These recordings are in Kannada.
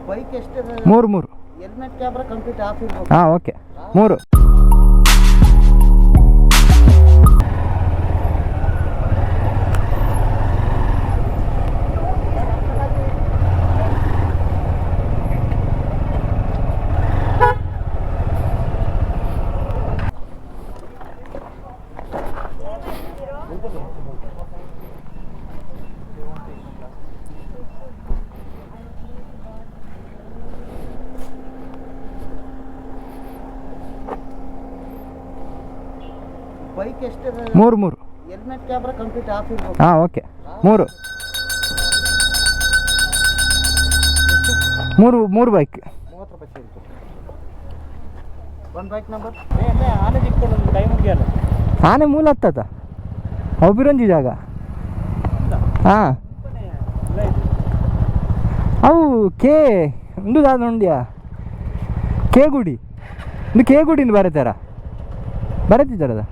ಬೈಕ್ ಎಷ್ಟು? 3 ಹೆಲ್ಮೆಟ್ ಕ್ಯಾಮ್ರಾ ಕಂಪ್ಲೀಟ್ ಆಫ್ ಇರಬೇಕು. ಹಾಂ ಓಕೆ 3. ಬೈಕ್ ಎಷ್ಟು? 3 ಹೆಲ್ಮೆಟ್ ಕ್ಯಾಮ್ರಾ ಕಂಪ್ಲೀಟ್ ಆಫ್ ಇರಬೇಕು. ಹಾಂ ಓಕೆ 3 ಬೈಕ್. 30 ರೂಪಾಯಿ ಸಿಗುತ್ತೆ. ಒಂದು ಬೈಕ್ ನಂಬರ್ ಆನೆ ಜಿಕ್ಕೊಂಡು ಟೈಮ್ ಮುಗಿಯಲ್ಲ. ಆನೆ ಮೂಲ ಹತ್ತದ ಒಬ್ಬಿರೊಂಜಿ ಜಾಗ. ಹಾಂ ಅವು ಒಂದು ಉಂಡ್ಯಾ ಕೆ ಗುಡಿ ಒಂದು ಕೆ ಗುಡಿಂದ ಬರತ್ತಿದ್ದಾರದ.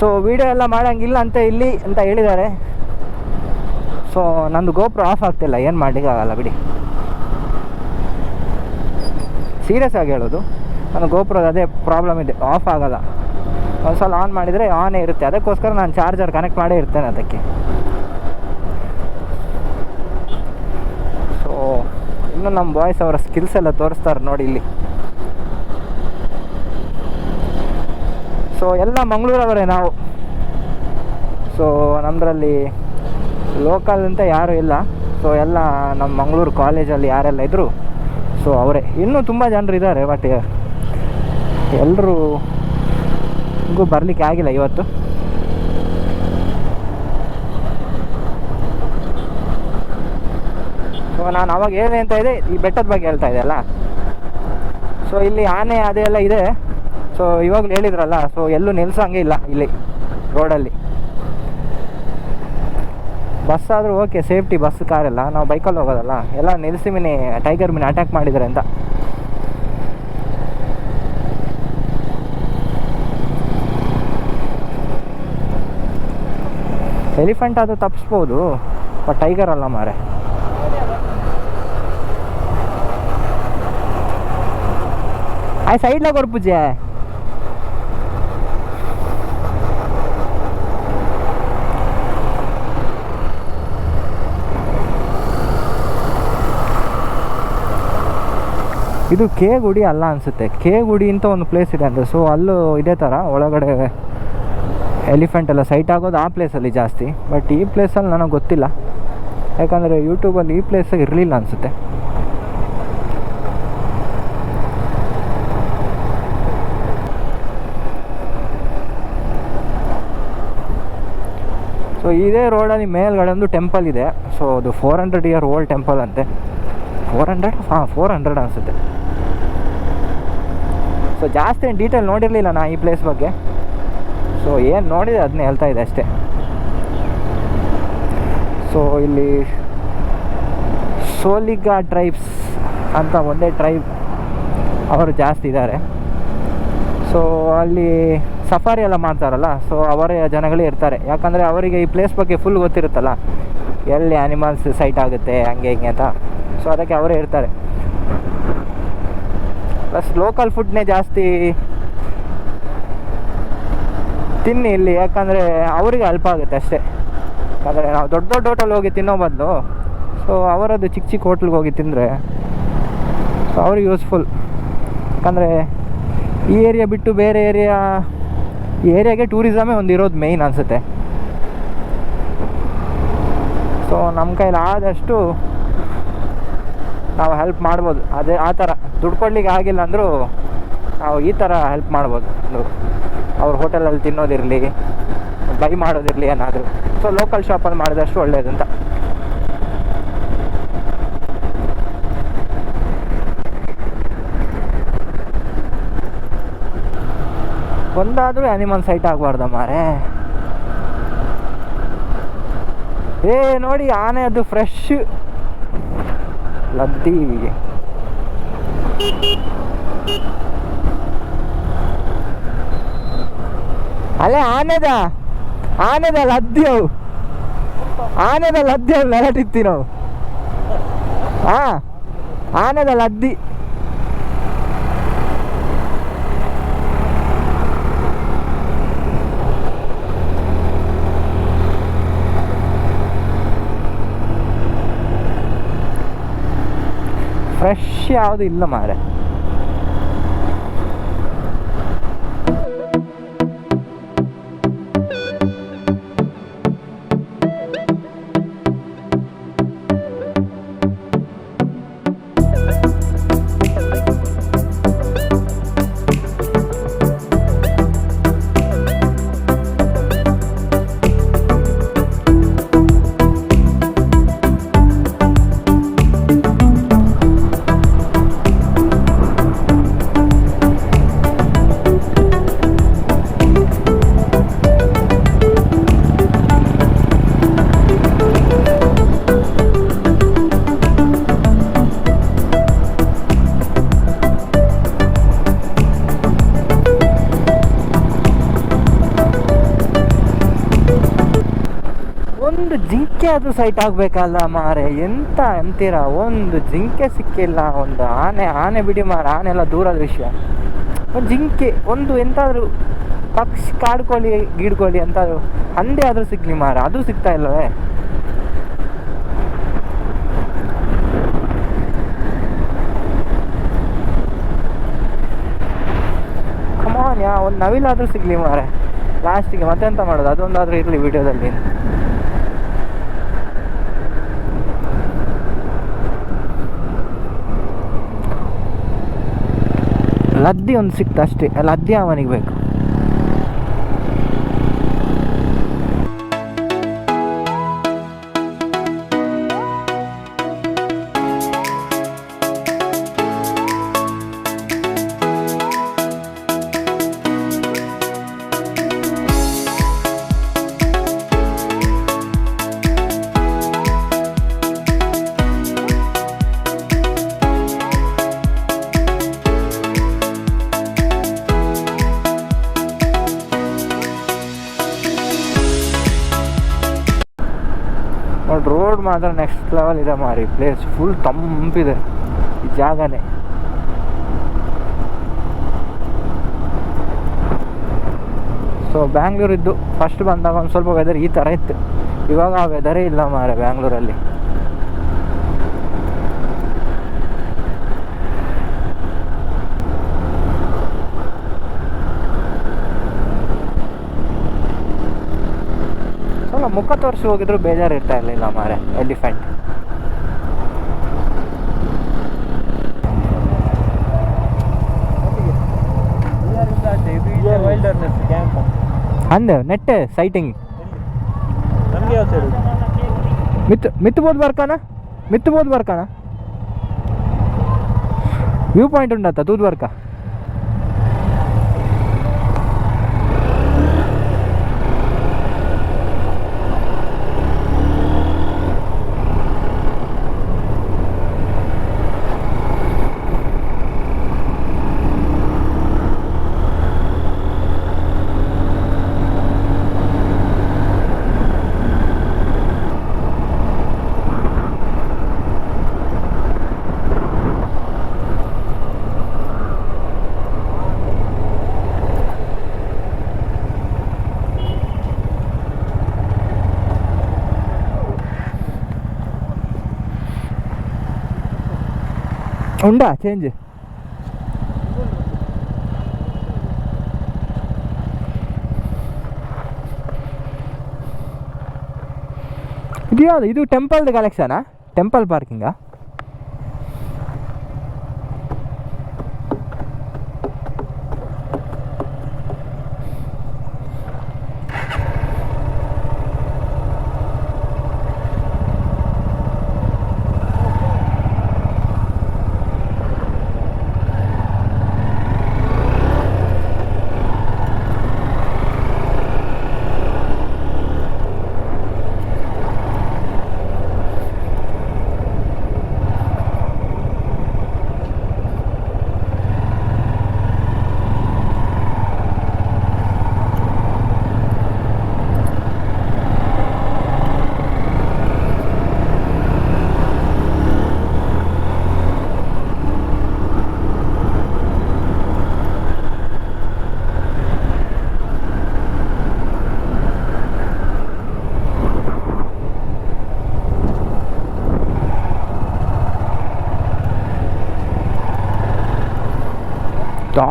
ಸೊ ವಿಡಿಯೋ ಎಲ್ಲ ಮಾಡೋಂಗಿಲ್ಲ ಅಂತ ಇಲ್ಲಿ ಅಂತ ಹೇಳಿದ್ದಾರೆ. ಸೊ ನಂದು ಗೋಪ್ರೋ ಆಫ್ ಆಗ್ತಿಲ್ಲ, ಏನು ಮಾಡಲಿಕ್ಕಾಗಲ್ಲ ಬಿಡಿ. ಸೀರಿಯಸ್ ಆಗಿ ಹೇಳೋದು, ನನ್ನ ಗೋಪ್ರೋದು ಅದೇ ಪ್ರಾಬ್ಲಮ್ ಇದೆ, ಆಫ್ ಆಗಲ್ಲ. ಒಂದು ಸಲ ಆನ್ ಮಾಡಿದರೆ ಆನೇ ಇರುತ್ತೆ. ಅದಕ್ಕೋಸ್ಕರ ನಾನು ಚಾರ್ಜರ್ ಕನೆಕ್ಟ್ ಮಾಡೇ ಇರ್ತೇನೆ ಅದಕ್ಕೆ. ಸೊ ಇನ್ನು ನಮ್ಮ ಬಾಯ್ಸ್ ಅವರ ಸ್ಕಿಲ್ಸ್ ಎಲ್ಲ ತೋರಿಸ್ತಾರೆ ನೋಡಿ ಇಲ್ಲಿ. ಸೊ ಎಲ್ಲ ಮಂಗಳೂರವರೇ ನಾವು. ಸೊ ನಮ್ಮದ್ರಲ್ಲಿ ಲೋಕಲ್ ಅಂತ ಯಾರೂ ಇಲ್ಲ. ಸೊ ಎಲ್ಲ ನಮ್ಮ ಮಂಗಳೂರು ಕಾಲೇಜಲ್ಲಿ ಯಾರೆಲ್ಲ ಇದ್ದರು ಸೊ ಅವರೇ. ಇನ್ನೂ ತುಂಬ ಜನರು ಇದ್ದಾರೆ, ಬಟ್ ಎಲ್ಲರೂ ಬರಲಿಕ್ಕೆ ಆಗಿಲ್ಲ ಇವತ್ತು. ಸೊ ನಾನು ಅವಾಗ ಹೇಳಿದೆ ಅಂತ ಇದೆ, ಈ ಬೆಟ್ಟದ ಬಗ್ಗೆ ಹೇಳ್ತಾ ಇದ್ದೆ ಅಲ್ಲ. ಸೊ ಇಲ್ಲಿ ಆನೆ ಅದೆಲ್ಲ ಇದೆ. ಸೊ ಇವಾಗಲೂ ಹೇಳಿದ್ರಲ್ಲ, ಸೊ ಎಲ್ಲೂ ನಿಲ್ಸೋಂಗೆ ಇಲ್ಲ ಇಲ್ಲಿ ರೋಡಲ್ಲಿ. ಬಸ್ ಆದರೂ ಓಕೆ, ಸೇಫ್ಟಿ ಬಸ್ ಕಾರೆಲ್ಲ. ನಾವು ಬೈಕಲ್ಲಿ ಹೋಗೋದಲ್ಲ, ಎಲ್ಲ ನಿಲ್ಲಿಸಿ ಟೈಗರ್ ಮೀನು ಅಟ್ಯಾಕ್ ಮಾಡಿದ್ದಾರೆ ಅಂತ. ಎಲಿಫೆಂಟ್ ಅದು ತಪ್ಪಿಸ್ಬೋದು, ಬಟ್ ಟೈಗರ್ ಅಲ್ಲ ಮಾರೆ. ಆಯ್ ಸೈಡ್ಲಾಗ ಪೂಜೆ. ಇದು ಕೆ ಗುಡಿ ಅಲ್ಲ ಅನಿಸುತ್ತೆ. ಕೆ ಗುಡಿ ಅಂತ ಒಂದು ಪ್ಲೇಸ್ ಇದೆ ಅಂದರೆ, ಸೊ ಅಲ್ಲೂ ಇದೇ ಥರ ಒಳಗಡೆ ಎಲಿಫೆಂಟ್ ಎಲ್ಲ ಸೈಟ್ ಆಗೋದು ಆ ಪ್ಲೇಸಲ್ಲಿ ಜಾಸ್ತಿ. ಬಟ್ ಈ ಪ್ಲೇಸಲ್ಲಿ ನನಗೆ ಗೊತ್ತಿಲ್ಲ, ಯಾಕಂದರೆ ಯೂಟ್ಯೂಬಲ್ಲಿ ಈ ಪ್ಲೇಸ್ ಇರಲಿಲ್ಲ ಅನಿಸುತ್ತೆ. ಸೊ ಇದೇ ರೋಡಲ್ಲಿ ಮೇಲ್ಗಡೆ ಒಂದು ಟೆಂಪಲ್ ಇದೆ. ಸೊ ಅದು 400 ಇಯರ್ ಓಲ್ಡ್ ಟೆಂಪಲ್ ಅಂತೆ. 400 ಅನಿಸುತ್ತೆ. ಸೊ ಜಾಸ್ತಿ ಏನು ಡೀಟೇಲ್ ನೋಡಿರಲಿಲ್ಲ ನಾ ಈ ಪ್ಲೇಸ್ ಬಗ್ಗೆ. ಸೊ ಏನು ನೋಡಿದೆ ಅದನ್ನೇ ಹೇಳ್ತಾ ಇದೆ ಅಷ್ಟೇ. ಸೊ ಇಲ್ಲಿ ಸೋಲಿಗಾ ಟ್ರೈಬ್ಸ್ ಅಂತ ಒಂದೇ ಟ್ರೈಬ್ ಅವರು ಜಾಸ್ತಿ ಇದ್ದಾರೆ. ಸೊ ಅಲ್ಲಿ ಸಫಾರಿ ಎಲ್ಲ ಮಾಡ್ತಾರಲ್ಲ, ಸೊ ಅವರೇ ಜನಗಳೇ ಇರ್ತಾರೆ. ಯಾಕಂದರೆ ಅವರಿಗೆ ಈ ಪ್ಲೇಸ್ ಬಗ್ಗೆ ಫುಲ್ ಗೊತ್ತಿರುತ್ತಲ್ಲ, ಎಲ್ಲಿ ಆ್ಯನಿಮಲ್ಸ್ ಸೈಟ್ ಆಗುತ್ತೆ ಹಂಗೆ ಹಿಂಗೆ ಅಂತ. ಸೊ ಅದಕ್ಕೆ ಅವರೇ ಇರ್ತಾರೆ. ಪ್ಲಸ್ ಲೋಕಲ್ ಫುಡ್ನೇ ಜಾಸ್ತಿ ತಿನ್ನಿ ಇಲ್ಲಿ, ಯಾಕಂದರೆ ಅವರಿಗೆ ಹೆಲ್ಪ್ ಆಗುತ್ತೆ ಅಷ್ಟೇ. ಯಾಕಂದರೆ ನಾವು ದೊಡ್ಡ ದೊಡ್ಡ ಹೋಟೆಲ್ ಹೋಗಿ ತಿನ್ನೋ ಬದಲು ಸೊ ಅವರದ್ದು ಚಿಕ್ಕ ಚಿಕ್ಕ ಹೋಟ್ಲಿಗೆ ಹೋಗಿ ತಿಂದರೆ ಸೊ ಅವ್ರಿಗೆ ಯೂಸ್ಫುಲ್. ಯಾಕಂದರೆ ಈ ಏರಿಯಾ ಬಿಟ್ಟು ಬೇರೆ ಈ ಏರಿಯಾಗೆ ಟೂರಿಸಮೇ ಒಂದು ಇರೋದು ಮೇಯ್ನ್ ಅನಿಸುತ್ತೆ. ಸೊ ನಮ್ಮ ಕೈಲಿ ಆದಷ್ಟು ನಾವು ಹೆಲ್ಪ್ ಮಾಡ್ಬೋದು. ಅದೇ ಆ ಥರ ದುಡ್ಡು ಕೊಡ್ಲಿಕ್ಕೆ ಆಗಿಲ್ಲ ಅಂದರೂ ನಾವು ಈ ಥರ ಹೆಲ್ಪ್ ಮಾಡ್ಬೋದು. ಅವ್ರ ಹೋಟೆಲಲ್ಲಿ ತಿನ್ನೋದಿರಲಿ, ಬೈ ಮಾಡೋದಿರಲಿ ಏನಾದರೂ. ಸೊ ಲೋಕಲ್ ಶಾಪಲ್ಲಿ ಮಾಡಿದಷ್ಟು ಒಳ್ಳೆಯದಂತ. ಒಂದಾದರೂ ಆ್ಯನಿಮಲ್ ಸೈಟ್ ಆಗಬಾರ್ದ ಮಾರೆ. ನೋಡಿ ಆನೆ ಅದು ಫ್ರೆಶ್ ಲದ್ದಿ. ಅಲ್ಲೇ ಆನೆದ ಲದ್ದಿ ಅವು ಆನೆದ ಲದ್ದಿ ಅವು ನೆಲಟಿತ್ತಿ ನಾವು ಆನೆದ ಲದ್ದಿ ಫ್ರೆಶ್ ಯಾವುದು ಇಲ್ಲ ಮಾರೆ. ಒಂದು ಜಿಂಕೆ ಅದು ಸೈಟ್ ಆಗಬೇಕಲ್ಲ ಮಾರೆ, ಎಂತ ಅಂತೀರ, ಒಂದು ಜಿಂಕೆ ಸಿಕ್ಕಿಲ್ಲ. ಒಂದು ಆನೆ ಬಿಡಿ ಮಾರ, ಆನೆ ಎಲ್ಲ ದೂರದ ವಿಷಯ. ಒಂದು ಜಿಂಕೆ, ಒಂದು ಎಂತಾದರೂ ಪಕ್ಷಿ, ಕಾಡ್ಕೋಳಿ ಗಿಡ್ಕೋಳಿ ಎಂತಾದ್ರು ಹಂದೆ ಆದರೂ ಸಿಗ್ಲಿ ಮಾರ, ಅದು ಸಿಗ್ತಾ ಇಲ್ಲವೇ. ಕಮಾನ್ ಒಂದು ನವಿಲಾದರೂ ಸಿಗ್ಲಿ ಮಾರೆ ಲಾಸ್ಟಿಗೆ. ಮತ್ತೆಂತ ಮಾಡೋದು, ಅದೊಂದಾದರೂ ಇರಲಿ ವಿಡಿಯೋದಲ್ಲಿ. ಲದ್ದಿ ಒಂದು ಸಿಕ್ತ ಅಷ್ಟೇ, ಲದ್ದಿ ಅವನಿಗೆ ಬೇಕು. ರೋಡ್ ಮಾತ್ರ ನೆಕ್ಸ್ಟ್ ಲೆವೆಲ್ ಇದೆ ಮಾರಿ. ಪ್ಲೇಸ್ ಫುಲ್ ತಂಪಿದೆ ಈ ಜಾಗನೇ. ಸೊ ಬ್ಯಾಂಗ್ಳೂರಿದ್ದು ಫಸ್ಟ್ ಬಂದಾಗ ಒಂದು ಸ್ವಲ್ಪ ವೆದರ್ ಈ ಥರ ಇತ್ತು. ಇವಾಗ ಆ ವೆದರೇ ಇಲ್ಲ ಮಾರೆ ಬ್ಯಾಂಗ್ಳೂರಲ್ಲಿ. ಮುಖ ತೋರಿಸಿ ಹೋಗಿದ್ರು ಬೇಜಾರು ಇರ್ತಾ ಇರಲಿಲ್ಲ ಮಾರೆ. ಎಲಿಫೆಂಟ್ ಅಂದೆ ನೆಟ್ಟೆ ಸೈಟಿಂಗ್ ಮಿತ್ತಬೋದು ಬರ್ಕಾನ ವ್ಯೂ ಪಾಯಿಂಟ್ ಉಂಡತ್ತ ತೂದ್ ಬರ್ಕ. ಉಂಡಾ ಚೇಂಜ್ ಇದು ಯಾವುದು? ಇದು ಟೆಂಪಲ್ದು ಕಲೆಕ್ಷನಾ? ಟೆಂಪಲ್ ಪಾರ್ಕಿಂಗಾ?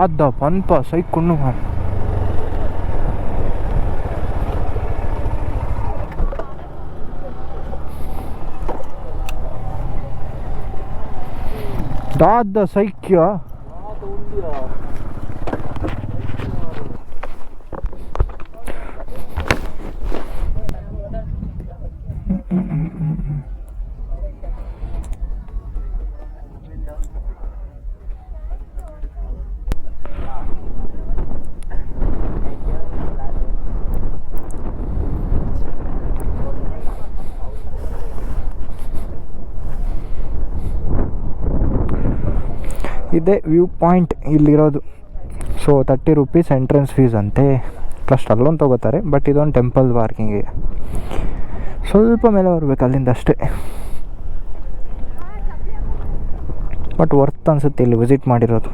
ದಾದ ಪನ್ಪ ಸೈಕೊಂಡು ದಾದ ಸೈಕ್ಯ ಇದೇ ವ್ಯೂ ಪಾಯಿಂಟ್ ಇಲ್ಲಿರೋದು. ಸೊ 30 ರೂಪೀಸ್ ಎಂಟ್ರೆನ್ಸ್ ಫೀಸ್ ಅಂತೆ. ಫಸ್ಟ್ ಅಲ್ಲೊಂದು ತೊಗೋತಾರೆ, ಬಟ್ ಇದೊಂದು ಟೆಂಪಲ್ ಪಾರ್ಕಿಂಗಿಗೆ ಸ್ವಲ್ಪ ಮೇಲೆ ಬರ್ಬೇಕು ಅಲ್ಲಿಂದ ಅಷ್ಟೇ. ಬಟ್ ವರ್ತ್ ಅನಿಸುತ್ತೆ ಇಲ್ಲಿ ವಿಸಿಟ್ ಮಾಡಿರೋದು.